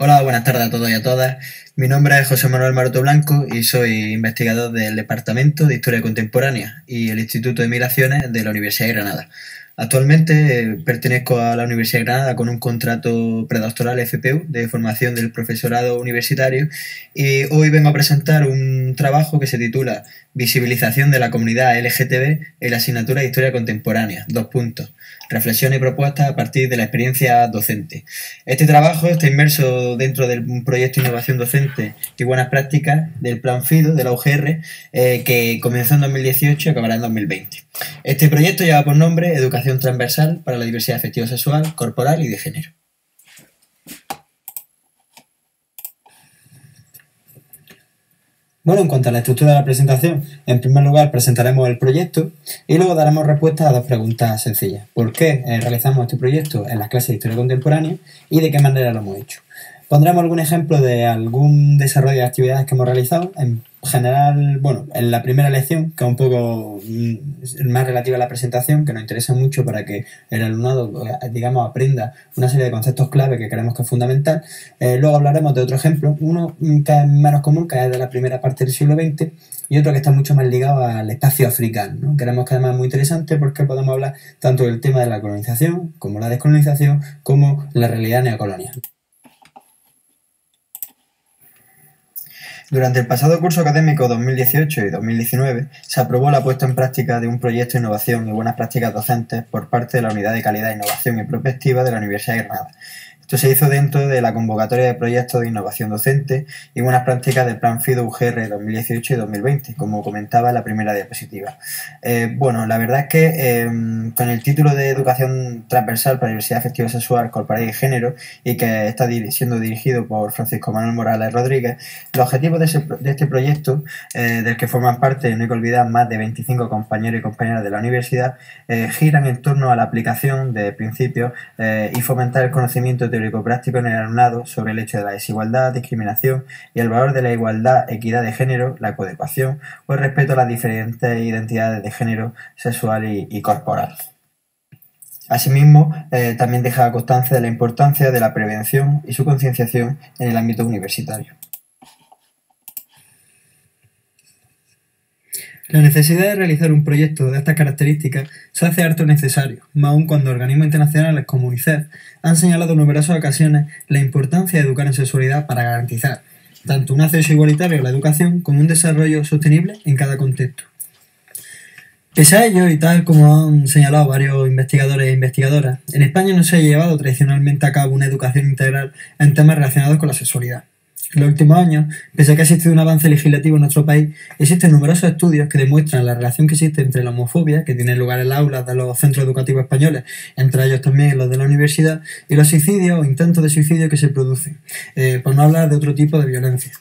Hola, buenas tardes a todos y a todas. Mi nombre es José Manuel Maroto Blanco y soy investigador del Departamento de Historia Contemporánea y el Instituto de Migraciones de la Universidad de Granada. Actualmente pertenezco a la Universidad de Granada con un contrato predoctoral FPU de formación del profesorado universitario y hoy vengo a presentar un trabajo que se titula Visibilización de la comunidad LGTB en la asignatura de Historia Contemporánea. Reflexiones y propuestas a partir de la experiencia docente. Este trabajo está inmerso dentro de un proyecto de innovación docente y buenas prácticas del Plan FIDO de la UGR que comenzó en 2018 y acabará en 2020. Este proyecto lleva por nombre Educación Transversal para la Diversidad Afectivo-Sexual, Corporal y de Género. Bueno, en cuanto a la estructura de la presentación, en primer lugar presentaremos el proyecto y luego daremos respuesta a dos preguntas sencillas. ¿Por qué realizamos este proyecto en las clases de Historia Contemporánea y de qué manera lo hemos hecho? Pondremos algún ejemplo de algún desarrollo de actividades que hemos realizado. En general, bueno, en la primera lección, que es un poco más relativa a la presentación, que nos interesa mucho para que el alumnado, digamos, aprenda una serie de conceptos clave que creemos que es fundamental. Luego hablaremos de otro ejemplo, uno que es menos común, que es de la primera parte del siglo XX, y otro que está mucho más ligado al espacio africano, ¿no? Creemos que además es muy interesante porque podemos hablar tanto del tema de la colonización, como la descolonización, como la realidad neocolonial. Durante el pasado curso académico 2018 y 2019 se aprobó la puesta en práctica de un proyecto de innovación y buenas prácticas docentes por parte de la Unidad de Calidad, Innovación y Prospectiva de la Universidad de Granada. Esto se hizo dentro de la convocatoria de proyectos de innovación docente y buenas prácticas del Plan FIDO UGR 2018 y 2020, como comentaba en la primera diapositiva. Bueno, la verdad es que con el título de Educación Transversal para la Diversidad Afectivo-Sexual, Corporal y de Género, y que está siendo dirigido por Francisco Manuel Morales Rodríguez, los objetivos de este proyecto, del que forman parte, no hay que olvidar, más de 25 compañeros y compañeras de la universidad, giran en torno a la aplicación de principios y fomentar el conocimiento teórico-práctico en el alumnado sobre el hecho de la desigualdad, discriminación y el valor de la igualdad, equidad de género, la coeducación o el respeto a las diferentes identidades de género, sexual y corporal. Asimismo, también deja constancia de la importancia de la prevención y su concienciación en el ámbito universitario. La necesidad de realizar un proyecto de estas características se hace harto necesario, más aún cuando organismos internacionales como UNICEF han señalado en numerosas ocasiones la importancia de educar en sexualidad para garantizar tanto un acceso igualitario a la educación como un desarrollo sostenible en cada contexto. Pese a ello, y tal como han señalado varios investigadores e investigadoras, en España no se ha llevado tradicionalmente a cabo una educación integral en temas relacionados con la sexualidad. En los últimos años, pese a que ha existido un avance legislativo en nuestro país, existen numerosos estudios que demuestran la relación que existe entre la homofobia, que tiene lugar en las aulas de los centros educativos españoles, entre ellos también los de la universidad, y los suicidios o intentos de suicidio que se producen, por no hablar de otro tipo de violencia.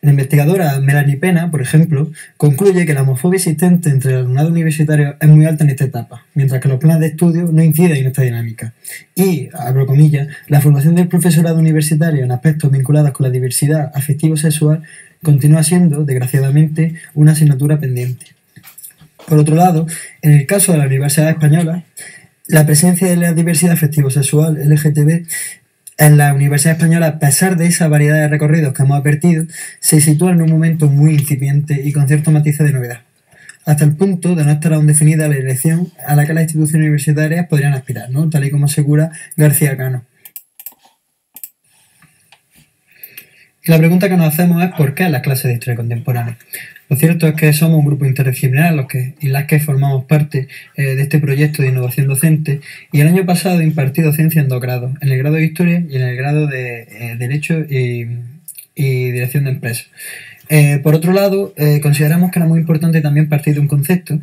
La investigadora Melanie Pena, por ejemplo, concluye que la homofobia existente entre el alumnado universitario es muy alta en esta etapa, mientras que los planes de estudio no inciden en esta dinámica. Y, abro comillas, la formación del profesorado universitario en aspectos vinculados con la diversidad afectivo-sexual continúa siendo, desgraciadamente, una asignatura pendiente. Por otro lado, en el caso de la Universidad Española, la presencia de la diversidad afectivo-sexual LGTB en la Universidad Española, a pesar de esa variedad de recorridos que hemos advertido, se sitúa en un momento muy incipiente y con ciertos matices de novedad, hasta el punto de no estar aún definida la dirección a la que las instituciones universitarias podrían aspirar, ¿no? Tal y como asegura García Cano. Y la pregunta que nos hacemos es ¿por qué las clases de historia contemporánea? Lo cierto es que somos un grupo interdisciplinar y las que formamos parte de este proyecto de innovación docente, y el año pasado he impartido ciencia en 2 grados, en el grado de Historia y en el grado de Derecho y Dirección de Empresas. Por otro lado, consideramos que era muy importante también partir de un concepto,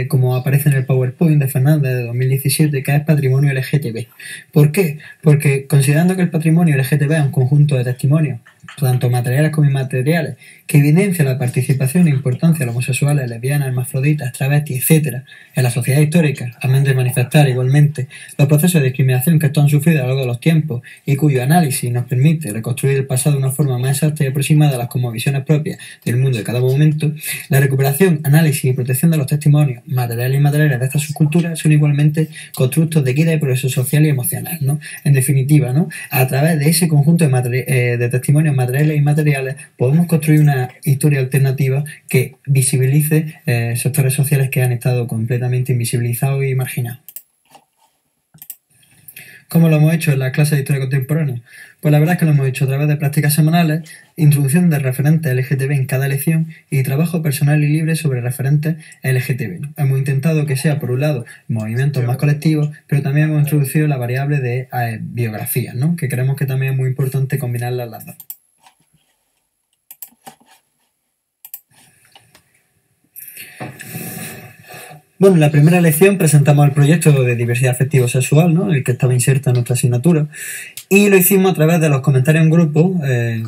como aparece en el PowerPoint de Fernández de 2017, que es patrimonio LGTB. ¿Por qué? Porque considerando que el patrimonio LGTB es un conjunto de testimonios tanto materiales como inmateriales, que evidencia la participación e importancia de los homosexuales, lesbianas, hermafroditas, travestis, etc., en la sociedad histórica, amén de manifestar igualmente los procesos de discriminación que estos han sufrido a lo largo de los tiempos y cuyo análisis nos permite reconstruir el pasado de una forma más exacta y aproximada a las cosmovisiones propias del mundo de cada momento, la recuperación, análisis y protección de los testimonios materiales e inmateriales de estas subculturas son igualmente constructos de equidad y progreso social y emocional, ¿no? En definitiva, ¿no? A través de ese conjunto de testimonios materiales e inmateriales podemos construir una historia alternativa que visibilice sectores sociales que han estado completamente invisibilizados y marginados. ¿Cómo lo hemos hecho en las clases de historia contemporánea? Pues la verdad es que lo hemos hecho a través de prácticas semanales, introducción de referentes LGTB en cada lección y trabajo personal y libre sobre referentes LGTB, ¿no? Hemos intentado que sea, por un lado, movimientos más colectivos, pero también hemos introducido la variable de biografías, ¿no? Que creemos que también es muy importante combinarlas las dos. Bueno, en la primera lección presentamos el proyecto de diversidad afectivo-sexual, ¿no? El que estaba inserto en nuestra asignatura, y lo hicimos a través de los comentarios en grupo,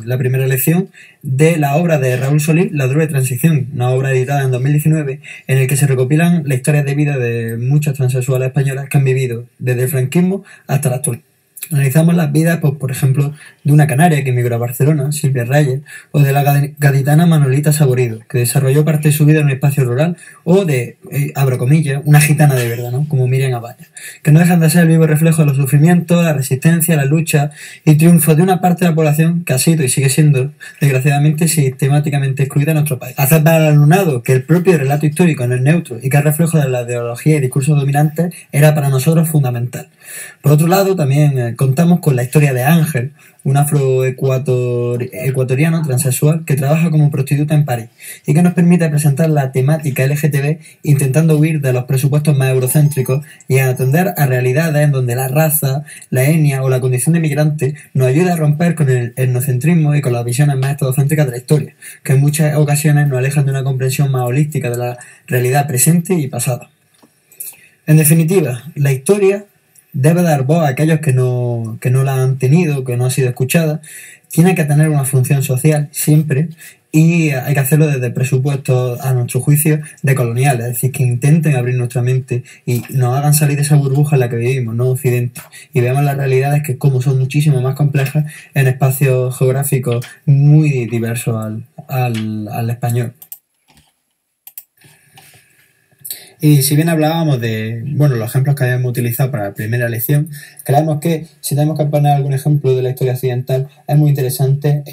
la primera lección, de la obra de Raúl Solís, La dura transición, una obra editada en 2019, en el que se recopilan las historias de vida de muchas transexuales españolas que han vivido desde el franquismo hasta la actualidad. Analizamos las vidas, pues, por ejemplo, de una canaria que emigró a Barcelona, Silvia Reyes, o de la gaditana Manolita Saborido, que desarrolló parte de su vida en un espacio rural, o de, abro comillas, una gitana de verdad, ¿no? Como Miriam Abaya, que no dejan de ser el vivo reflejo de los sufrimientos, la resistencia, la lucha y triunfo de una parte de la población que ha sido y sigue siendo, desgraciadamente, sistemáticamente excluida en nuestro país. Hacer para el alumnado que el propio relato histórico no es neutro y que es reflejo de la ideología y discursos dominantes era para nosotros fundamental. Por otro lado, también contamos con la historia de Ángel, un afroecuatoriano transexual que trabaja como prostituta en París y que nos permite presentar la temática LGTB intentando huir de los presupuestos más eurocéntricos y atender a realidades en donde la raza, la etnia o la condición de migrante nos ayuda a romper con el etnocentrismo y con las visiones más estadocéntricas de la historia, que en muchas ocasiones nos alejan de una comprensión más holística de la realidad presente y pasada. En definitiva, la historia debe dar voz a aquellos que no la han tenido, que no ha sido escuchada. Tiene que tener una función social siempre y hay que hacerlo desde presupuestos, a nuestro juicio, decoloniales, es decir, que intenten abrir nuestra mente y nos hagan salir de esa burbuja en la que vivimos, no Occidente, y veamos las realidades que como son muchísimo más complejas en espacios geográficos muy diversos al español. Y si bien hablábamos de, bueno, los ejemplos que habíamos utilizado para la primera lección, creemos que si tenemos que poner algún ejemplo de la historia occidental, es muy interesante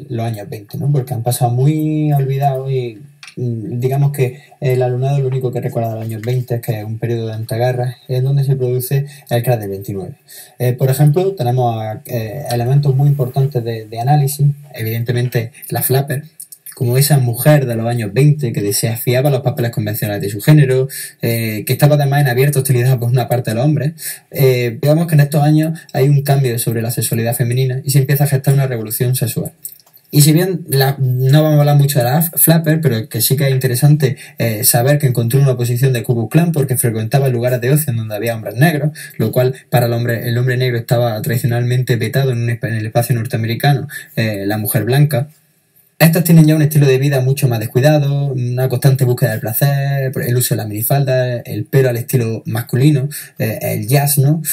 los años 20, ¿no? Porque han pasado muy olvidados y digamos que el alumnado lo único que recuerda de los años 20 es que es un periodo de entreguerras en donde se produce el crash del 29. Por ejemplo, tenemos elementos muy importantes de análisis, evidentemente la Flapper, como esa mujer de los años 20 que desafiaba los papeles convencionales de su género, que estaba además en abierta hostilidad por una parte de los hombres. Veamos que en estos años hay un cambio sobre la sexualidad femenina y se empieza a gestar una revolución sexual. Y si bien no vamos a hablar mucho de la Flapper, pero que sí que es interesante saber que encontró una oposición de Ku Klux Klan porque frecuentaba lugares de ocio en donde había hombres negros, lo cual para el hombre negro estaba tradicionalmente vetado en el espacio norteamericano, la mujer blanca. Estas tienen ya un estilo de vida mucho más descuidado, una constante búsqueda del placer, el uso de la minifalda, el pelo al estilo masculino, el jazz, ¿no?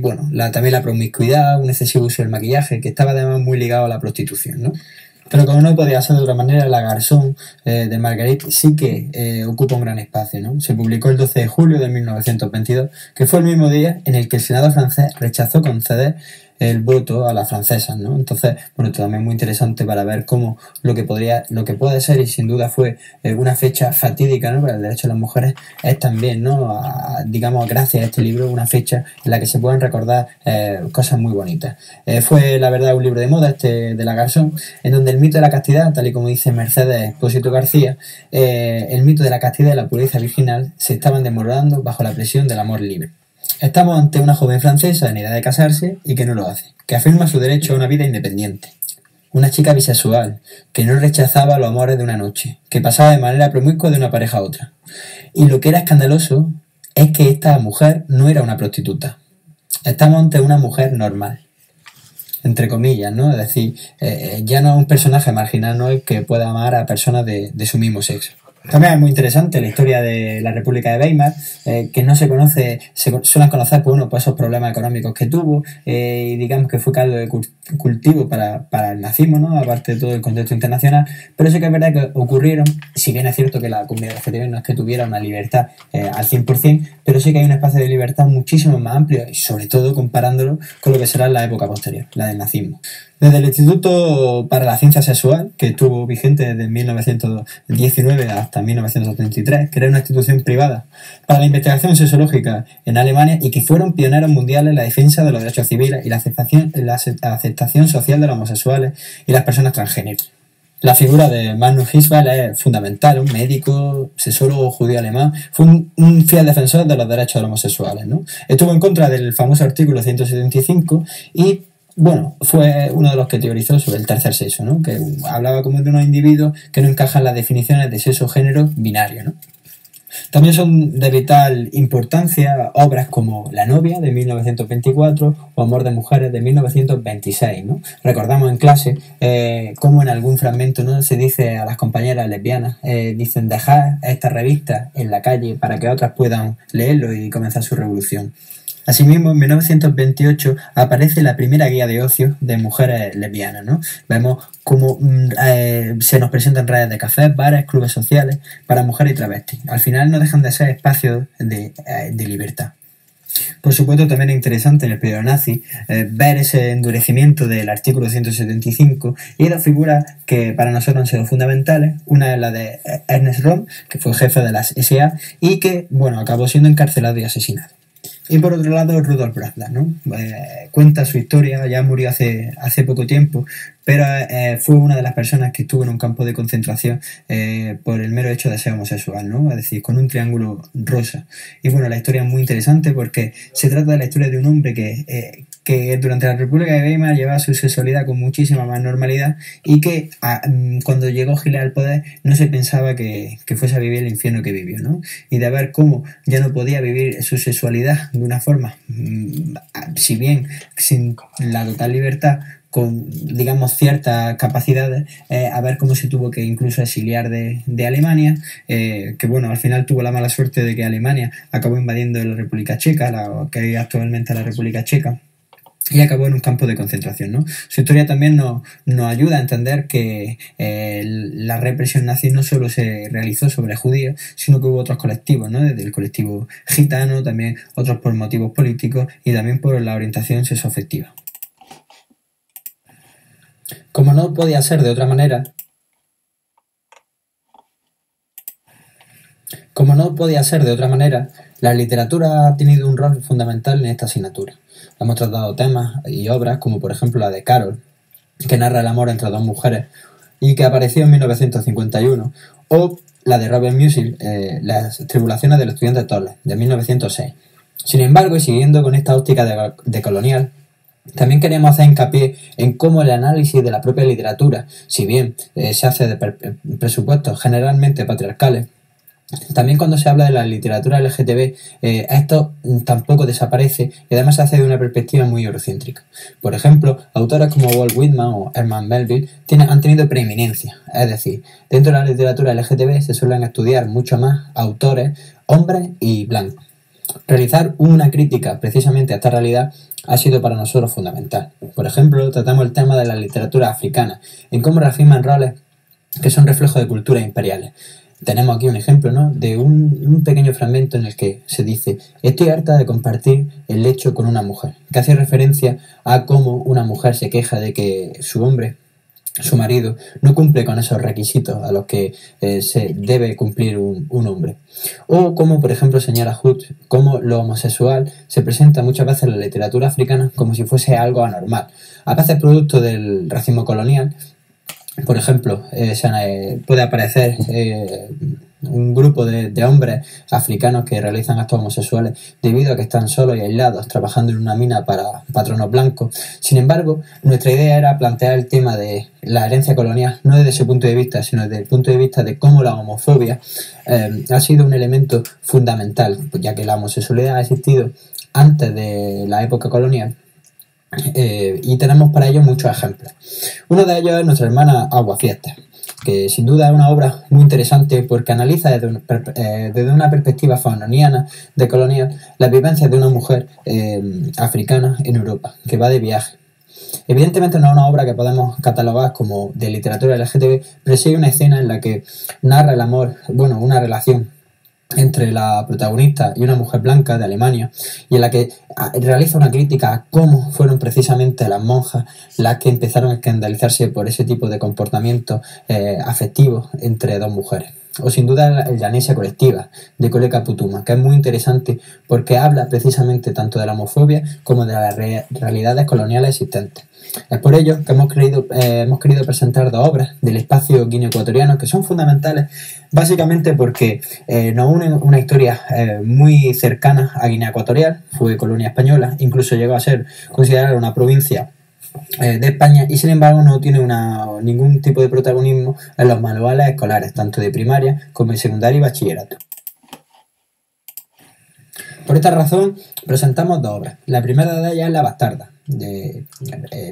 Bueno, también la promiscuidad, un excesivo uso del maquillaje, que estaba además muy ligado a la prostitución, ¿no? Pero como no podía ser de otra manera, La Garçon de Marguerite sí que ocupa un gran espacio, ¿no? Se publicó el 12 de julio de 1922, que fue el mismo día en el que el Senado francés rechazó conceder el voto a las francesas, ¿no? Entonces, bueno, esto también es muy interesante para ver cómo lo que puede ser, y sin duda fue una fecha fatídica, ¿no? Para el derecho de las mujeres, es también, ¿no? Digamos, gracias a este libro, una fecha en la que se pueden recordar cosas muy bonitas. Fue, la verdad, un libro de moda, este de La Garçon, en donde el mito de la castidad, tal y como dice Mercedes Pósito García, el mito de la castidad y la pureza virginal se estaban desmoronando bajo la presión del amor libre. Estamos ante una joven francesa en edad de casarse y que no lo hace, que afirma su derecho a una vida independiente. Una chica bisexual, que no rechazaba los amores de una noche, que pasaba de manera promiscua de una pareja a otra. Y lo que era escandaloso es que esta mujer no era una prostituta. Estamos ante una mujer normal. entre comillas, ¿no? Es decir, ya no es un personaje marginal, ¿no?, el que pueda amar a personas de su mismo sexo. También es muy interesante la historia de la República de Weimar, que no se conoce, suelen conocer pues, por esos problemas económicos que tuvo, y digamos que fue caldo de cultivo para el nazismo, ¿no?, aparte de todo el contexto internacional, pero sí que es verdad que ocurrieron, si bien es cierto que la comunidad LGTB no es que tuviera una libertad al 100%, pero sí que hay un espacio de libertad muchísimo más amplio, y sobre todo comparándolo con lo que será la época posterior, la del nazismo. Desde el Instituto para la Ciencia Sexual, que estuvo vigente desde 1919 hasta 1973, que era una institución privada para la investigación sexológica en Alemania y que fueron pioneros mundiales en la defensa de los derechos civiles y la aceptación social de los homosexuales y las personas transgénero. La figura de Magnus Hirschfeld es fundamental, un médico, sexólogo judío alemán, fue un fiel defensor de los derechos de los homosexuales, ¿no? Estuvo en contra del famoso artículo 175 y bueno, fue uno de los que teorizó sobre el tercer sexo, ¿no?, que hablaba como de unos individuos que no encajan las definiciones de sexo o género binario, ¿no? También son de vital importancia obras como La novia, de 1924, o Amor de mujeres, de 1926, ¿no? Recordamos en clase cómo en algún fragmento, ¿no?, se dice a las compañeras lesbianas, dicen: dejad esta revista en la calle para que otras puedan leerlo y comenzar su revolución. Asimismo, en 1928 aparece la primera guía de ocio de mujeres lesbianas, ¿no? Vemos cómo se nos presentan redes de cafés, bares, clubes sociales para mujeres y travestis. Al final no dejan de ser espacios de libertad. Por supuesto, también es interesante en el periodo nazi ver ese endurecimiento del artículo 175, y hay dos figuras que para nosotros han sido fundamentales. Una es la de Ernst Röhm, que fue jefe de las SA y que, bueno, acabó siendo encarcelado y asesinado. Y por otro lado, Rudolf Brandtland, ¿no? Cuenta su historia, ya murió hace poco tiempo, pero fue una de las personas que estuvo en un campo de concentración por el mero hecho de ser homosexual, ¿no? Es decir, con un triángulo rosa. Y bueno, la historia es muy interesante porque se trata de la historia de un hombre que durante la República de Weimar llevaba su sexualidad con muchísima más normalidad y que cuando llegó Hitler al poder no se pensaba que fuese a vivir el infierno que vivió, ¿no? Y de ver cómo ya no podía vivir su sexualidad de una forma, si bien sin la total libertad, con, digamos, ciertas capacidades, a ver cómo se tuvo que incluso exiliar de Alemania, que bueno, al final tuvo la mala suerte de que Alemania acabó invadiendo la República Checa, que es actualmente la República Checa, y acabó en un campo de concentración, ¿no? Su historia también nos ayuda a entender que la represión nazi no solo se realizó sobre judíos, sino que hubo otros colectivos, ¿no? Desde el colectivo gitano, también otros por motivos políticos y también por la orientación sexoafectiva. Como no podía ser de otra manera, la literatura ha tenido un rol fundamental en esta asignatura. Hemos tratado temas y obras como por ejemplo la de Carol, que narra el amor entre dos mujeres y que apareció en 1951, o la de Robert Musil, Las tribulaciones del estudiante Tolle, de 1906. Sin embargo, y siguiendo con esta óptica de colonial, también queremos hacer hincapié en cómo el análisis de la propia literatura, si bien se hace de presupuestos generalmente patriarcales, también cuando se habla de la literatura LGTB, esto tampoco desaparece y además se hace de una perspectiva muy eurocéntrica. Por ejemplo, autores como Walt Whitman o Herman Melville han tenido preeminencia, es decir, dentro de la literatura LGTB se suelen estudiar mucho más autores, hombres y blancos. Realizar una crítica precisamente a esta realidad ha sido para nosotros fundamental. Por ejemplo, tratamos el tema de la literatura africana, en cómo reafirman roles que son reflejos de culturas imperiales. Tenemos aquí un ejemplo, ¿no?, de un pequeño fragmento en el que se dice: estoy harta de compartir el lecho con una mujer, que hace referencia a cómo una mujer se queja de que su hombre, su marido, no cumple con esos requisitos a los que se debe cumplir un hombre. O como, por ejemplo, señala Hood, cómo lo homosexual se presenta muchas veces en la literatura africana como si fuese algo anormal, a veces producto del racismo colonial. Por ejemplo, puede aparecer un grupo de hombres africanos que realizan actos homosexuales debido a que están solos y aislados trabajando en una mina para patronos blancos. Sin embargo, nuestra idea era plantear el tema de la herencia colonial no desde ese punto de vista, sino desde el punto de vista de cómo la homofobia ha sido un elemento fundamental, ya que la homosexualidad ha existido antes de la época colonial, Y tenemos para ello muchos ejemplos. Uno de ellos es nuestra hermana Aguafiestas, que sin duda es una obra muy interesante porque analiza desde una perspectiva faunoniana, decolonial, las vivencias de una mujer africana en Europa, que va de viaje. Evidentemente no es una obra que podemos catalogar como de literatura LGTB, pero sí hay una escena en la que narra el amor, bueno, una relación entre la protagonista y una mujer blanca de Alemania, y en la que realiza una crítica a cómo fueron precisamente las monjas las que empezaron a escandalizarse por ese tipo de comportamientos afectivos entre dos mujeres. O sin duda el Llanesia colectiva de Koleka Putuma, que es muy interesante porque habla precisamente tanto de la homofobia como de las realidades coloniales existentes. Es por ello que hemos querido presentar dos obras del espacio guineo-ecuatoriano que son fundamentales, básicamente porque nos unen una historia muy cercana a Guinea Ecuatorial, fue colonia española, incluso llegó a ser considerada una provincia de España, y sin embargo no tiene ningún tipo de protagonismo en los manuales escolares, tanto de primaria como de secundaria y bachillerato. Por esta razón presentamos dos obras. La primera de ellas es La Bastarda,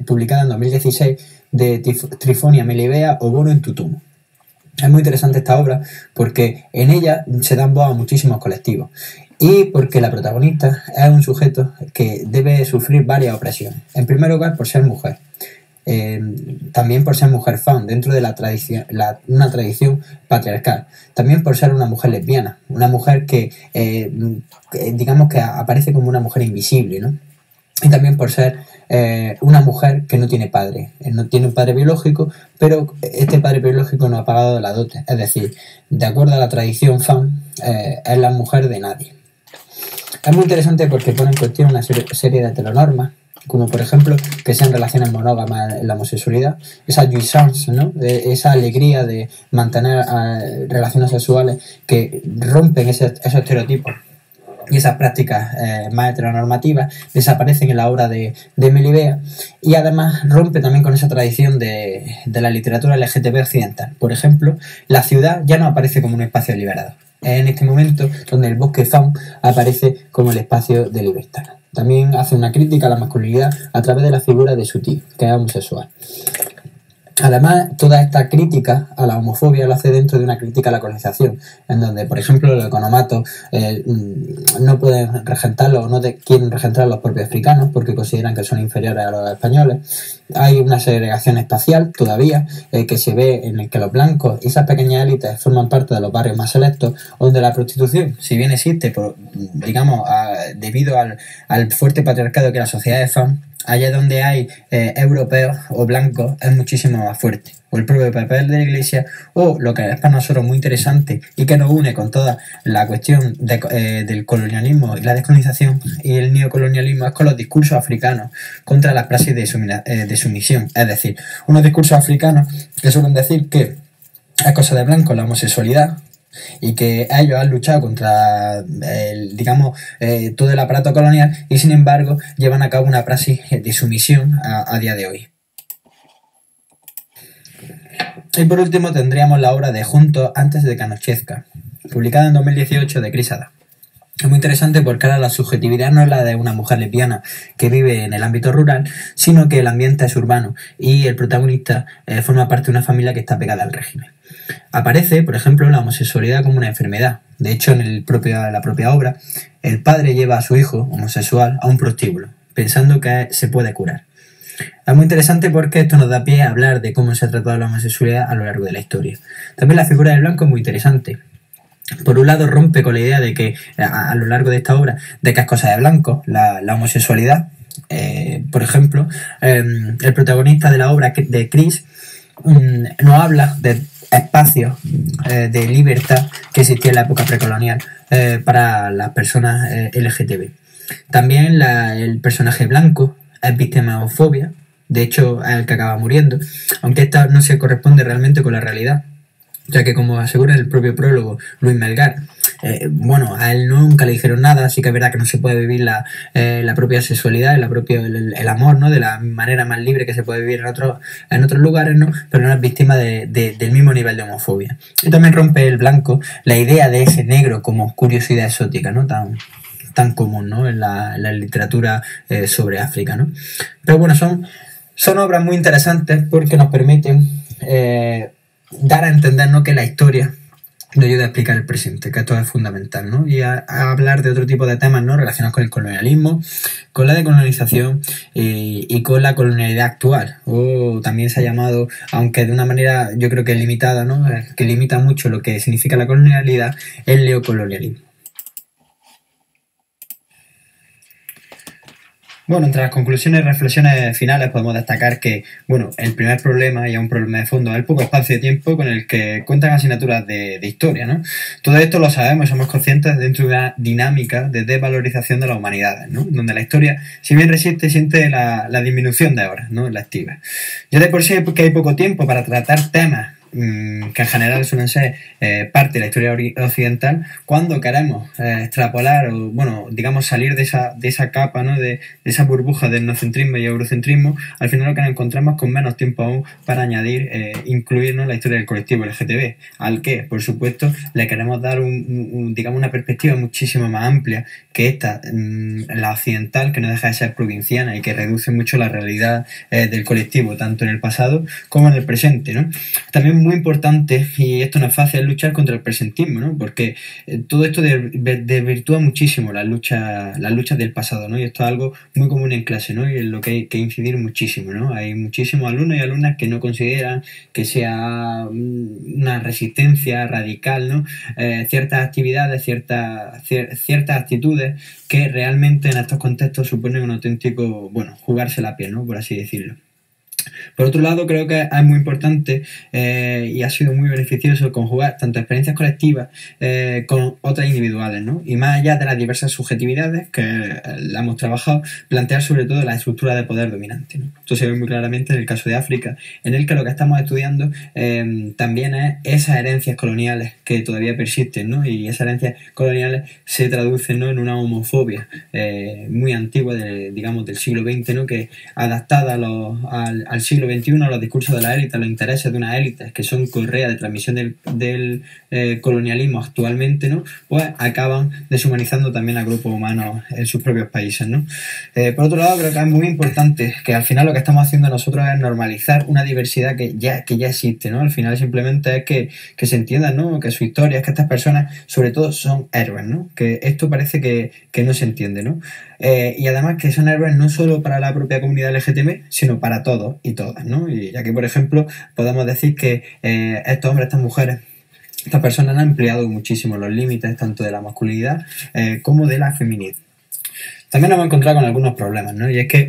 publicada en 2016, de Trifonia Melibea Obono en Tutumo. Es muy interesante esta obra porque en ella se dan voz a muchísimos colectivos y porque la protagonista es un sujeto que debe sufrir varias opresiones. En primer lugar, por ser mujer. También por ser mujer fan dentro de una tradición patriarcal, también por ser una mujer lesbiana, una mujer que digamos que aparece como una mujer invisible, ¿no? Y también por ser una mujer que no tiene padre, no tiene un padre biológico, pero este padre biológico no ha pagado la dote, es decir, de acuerdo a la tradición fan, es la mujer de nadie. Es muy interesante porque pone en cuestión una serie de heteronormas, como por ejemplo que sean relaciones monógamas en la homosexualidad, esa jouissance, ¿no? Esa alegría de mantener relaciones sexuales que rompen esos estereotipos y esas prácticas más heteronormativas desaparecen en la obra de Melibea, y además rompe también con esa tradición de la literatura LGTB occidental. Por ejemplo, la ciudad ya no aparece como un espacio liberado. Es en este momento donde el bosque faun aparece como el espacio de libertad. También hace una crítica a la masculinidad a través de la figura de su tío, que es homosexual. Además, toda esta crítica a la homofobia lo hace dentro de una crítica a la colonización, en donde, por ejemplo, los economatos no pueden regentarlo o no quieren regentar a los propios africanos porque consideran que son inferiores a los españoles. Hay una segregación espacial todavía que se ve en el que los blancos y esas pequeñas élites forman parte de los barrios más selectos, donde la prostitución, si bien existe, debido al fuerte patriarcado que la sociedad es fan, allá donde hay europeos o blancos es muchísimo más fuerte. O el propio papel de la Iglesia, o lo que es para nosotros muy interesante y que nos une con toda la cuestión del colonialismo y la descolonización y el neocolonialismo, es con los discursos africanos contra las praxis de sumisión. Es decir, unos discursos africanos que suelen decir que es cosa de blanco la homosexualidad, y que ellos han luchado contra todo el aparato colonial, y sin embargo llevan a cabo una praxis de sumisión a día de hoy. Y por último tendríamos la obra de Juntos antes de que anochezca, publicada en 2018 de Chris Adams. Es muy interesante porque ahora la subjetividad no es la de una mujer lesbiana que vive en el ámbito rural, sino que el ambiente es urbano y el protagonista forma parte de una familia que está pegada al régimen. Aparece, por ejemplo, la homosexualidad como una enfermedad. De hecho, en la propia obra, el padre lleva a su hijo homosexual a un prostíbulo, pensando que se puede curar. Es muy interesante porque esto nos da pie a hablar de cómo se ha tratado la homosexualidad a lo largo de la historia. También la figura del blanco es muy interesante. Por un lado rompe con la idea de que a lo largo de esta obra de que es cosa de blanco la homosexualidad. Por ejemplo, el protagonista de la obra de Chris nos habla de espacios de libertad que existía en la época precolonial para las personas LGTB. También el personaje blanco es víctima de homofobia, de hecho es el que acaba muriendo, aunque esta no se corresponde realmente con la realidad, ya que, como asegura en el propio prólogo Luis Melgar, a él nunca le dijeron nada, así que es verdad que no se puede vivir la propia sexualidad, el amor, ¿no?, de la manera más libre que se puede vivir en otros lugares, ¿no?, pero no es víctima del mismo nivel de homofobia. Y también rompe el blanco la idea de ese negro como curiosidad exótica, ¿no?, tan común, ¿no? en la literatura sobre África, ¿no? Pero bueno, son obras muy interesantes porque nos permiten dar a entender, ¿no?, que la historia nos ayuda a explicar el presente, que esto es fundamental, ¿no? Y a hablar de otro tipo de temas, ¿no?, relacionados con el colonialismo, con la decolonización y con la colonialidad actual. O también se ha llamado, aunque de una manera yo creo que limitada, ¿no?, que limita mucho lo que significa la colonialidad, el neocolonialismo. Bueno, entre las conclusiones y reflexiones finales podemos destacar que, bueno, el primer problema, y es un problema de fondo, es el poco espacio de tiempo con el que cuentan asignaturas de historia, ¿no? Todo esto lo sabemos y somos conscientes dentro de una dinámica de desvalorización de las humanidades, ¿no? Donde la historia, si bien resiste, siente la disminución de horas, ¿no?, lectivas. Ya de por sí que hay poco tiempo para tratar temas que en general suelen ser parte de la historia occidental. Cuando queremos extrapolar o, bueno, digamos, salir de esa capa, ¿no?, de esa burbuja del etnocentrismo y eurocentrismo, al final lo que nos encontramos con menos tiempo aún para añadir, incluirnos la historia del colectivo LGTB, al que, por supuesto, le queremos dar digamos, una perspectiva muchísimo más amplia que esta, la occidental, que no deja de ser provinciana y que reduce mucho la realidad del colectivo, tanto en el pasado como en el presente, ¿no? También muy importante, y esto no es fácil, es luchar contra el presentismo, ¿no? Porque todo esto desvirtúa muchísimo las luchas del pasado, ¿no? Y esto es algo muy común en clase, ¿no? Y en lo que hay que incidir muchísimo, ¿no? Hay muchísimos alumnos y alumnas que no consideran que sea una resistencia radical, ¿no? Ciertas actividades, ciertas actitudes que realmente en estos contextos suponen un auténtico, bueno, jugarse la piel, ¿no?, por así decirlo. Por otro lado, creo que es muy importante y ha sido muy beneficioso conjugar tanto experiencias colectivas con otras individuales, ¿no? Y más allá de las diversas subjetividades que la hemos trabajado, plantear sobre todo la estructura de poder dominante, ¿no? Esto se ve muy claramente en el caso de África, en el que lo que estamos estudiando también es esas herencias coloniales que todavía persisten, ¿no? Y esas herencias coloniales se traducen, ¿no?, en una homofobia muy antigua, digamos, del siglo XX, ¿no?, que adaptada al siglo XXI, a los discursos de la élite, a los intereses de unas élites que son correa de transmisión del colonialismo actualmente, ¿no?, pues acaban deshumanizando también a grupos humanos en sus propios países, ¿no? Por otro lado, creo que es muy importante que al final lo que estamos haciendo nosotros es normalizar una diversidad que ya existe, ¿no? Al final simplemente es que se entienda, ¿no?, que su historia, es que estas personas sobre todo son héroes, ¿no? Que esto parece que no se entiende, ¿no? Y además que son héroes no solo para la propia comunidad LGTB, sino para todos y todas, ¿no? Y aquí, por ejemplo, podemos decir que estos hombres, estas mujeres, estas personas han ampliado muchísimo los límites tanto de la masculinidad como de la feminidad. También nos hemos encontrado con algunos problemas, ¿no? Y es que,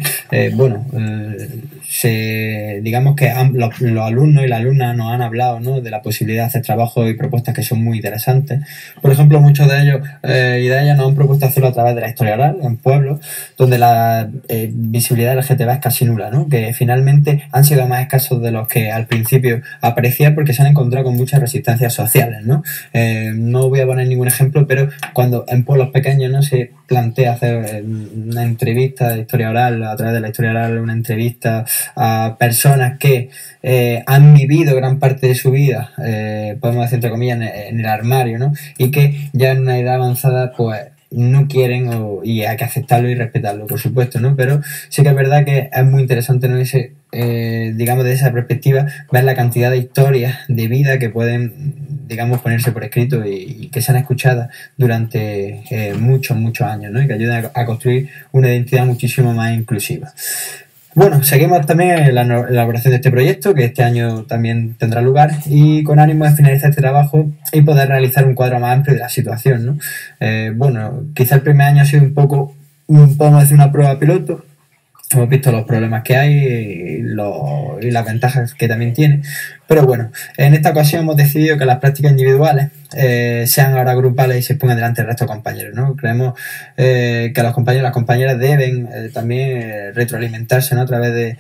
digamos que los alumnos y las alumnas nos han hablado, ¿no?, de la posibilidad de hacer trabajos y propuestas que son muy interesantes. Por ejemplo, muchos de ellos y de ellas nos han propuesto hacerlo a través de la historia oral en pueblos, donde la visibilidad LGTB es casi nula, ¿no? Que finalmente han sido más escasos de los que al principio aprecié, porque se han encontrado con muchas resistencias sociales, ¿no? No voy a poner ningún ejemplo, pero cuando en pueblos pequeños no se plantea hacer una entrevista de historia oral, a través de la historia oral, una entrevista a personas que han vivido gran parte de su vida, podemos decir entre comillas, en el armario, ¿no? Y que ya en una edad avanzada, pues no quieren, y hay que aceptarlo y respetarlo, por supuesto, ¿no? Pero sí que es verdad que es muy interesante, ¿no?, digamos, de esa perspectiva, ver la cantidad de historias de vida que pueden, digamos, ponerse por escrito y que sean escuchadas durante muchos años, ¿no?, y que ayuden a construir una identidad muchísimo más inclusiva. Bueno, seguimos también en la elaboración de este proyecto, que este año también tendrá lugar, y con ánimo de finalizar este trabajo y poder realizar un cuadro más amplio de la situación, ¿no? Quizá el primer año ha sido un poco, podemos decir, una prueba piloto. Hemos visto los problemas que hay y las ventajas que también tiene. Pero bueno, en esta ocasión hemos decidido que las prácticas individuales sean ahora grupales y se pongan delante del resto de compañeros, ¿no? Creemos que los compañeros y las compañeras deben también retroalimentarse, ¿no?, a través